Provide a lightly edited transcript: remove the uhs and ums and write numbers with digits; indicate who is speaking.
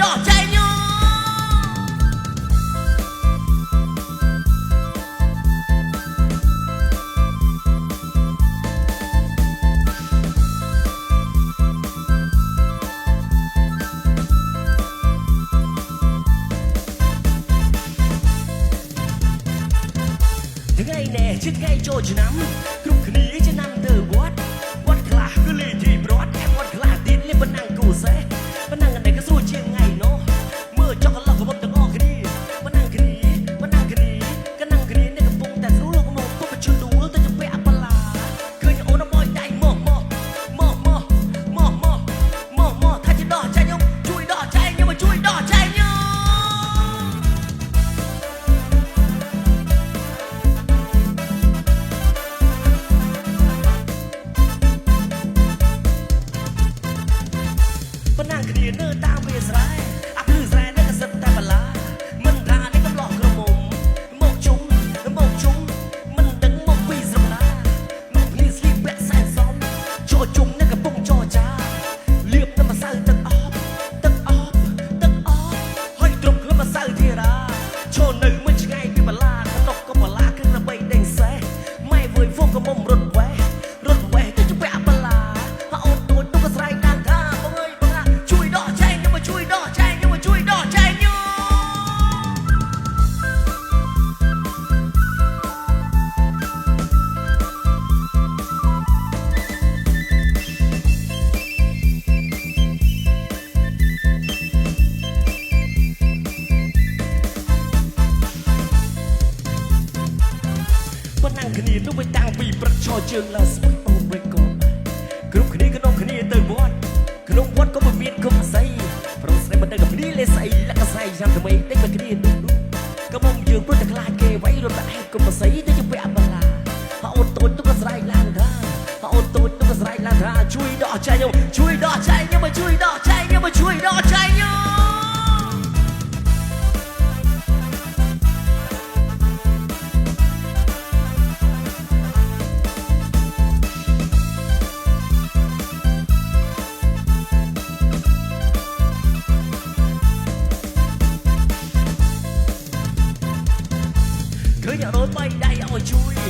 Speaker 1: ដកចែកញោថ្ងៃនេះជាថ្ងៃចូលឆ្នាំគ្រប់គ្នាឆ្នាំទៅវត្តខ្លះគឺលេងទីប្រត់វត្តខ្លះទៀតលេងប៉ុណ្ណឹងគូសេប៉ុណ្ណឹងតែក៏ស្រួលជាងថ្ងៃនោះមើលចុកកន្លោះក៏មកទាំងអស់គ្នាប៉ុណ្ណឹងគ្នាកណ្ណឹងគ្នានេះកំពុងតែស្រួលមកពុកបជុលដួលទៅជាពាក់បលាឃើញអូនមកដៃមកថាជាដកចែកញោមជួយដកចែកញោមជួយដកចែកញោមប៉ុណ្ណឹងគ្នានៅតាមវាស្រែអាភ្លឺស្រែនេះក៏សិតតែបលាមិនថានេះកំឡោះក្រមុំមកជុំមិនដឹងមកពីស្រំណាមកភ្លីស្លីពាក់សែនសំចូលជុំនេះកំពុងចរចាលៀបតែម្សៅទឹកអប់ហើយត្រប់ខ្លួនម្សៅធារាចូលនៅមិនឆ្ងាយពីបលាកតុកក៏បលាគឺដើម្បីដេញសេះម៉ែវើយវងក៏មុំរត់វេះទៅជាពាក់បលាអូនទូចទៅក៏ស្រែកឡើងថាបងអើយជួយដកចែកញោមជួយដកចែកញោមជួយដកចែកញោមប៉ុណ្ណឹងគ្នានោះទៅតាំងពីព្រឹកឈរជើងឡើងស្ពឹកអូនវិញក៏គ្រប់គ្នាក៏នាំគ្នាទៅវត្តក្នុងវត្តក៏មិនមានគុំស្អីប្រុសស្រីមិនដឹងគ្នាលេស្អីលក្ខស្អីចាំថ្មីតិចមកគ្នានោះក៏មុំយើងព្រោះតែខ្លាចគេໄວរត់តែឯងគុំស្អីទៅជាពាក់បលាអូនតូចទៅក៏ស្រែកឡើងថាជួយដកចែកញោមជួយដកចែកញោមជួយដកចែកញោមជួយដកចែកញោមឃើញអូនបីដៃឲ្យជួយ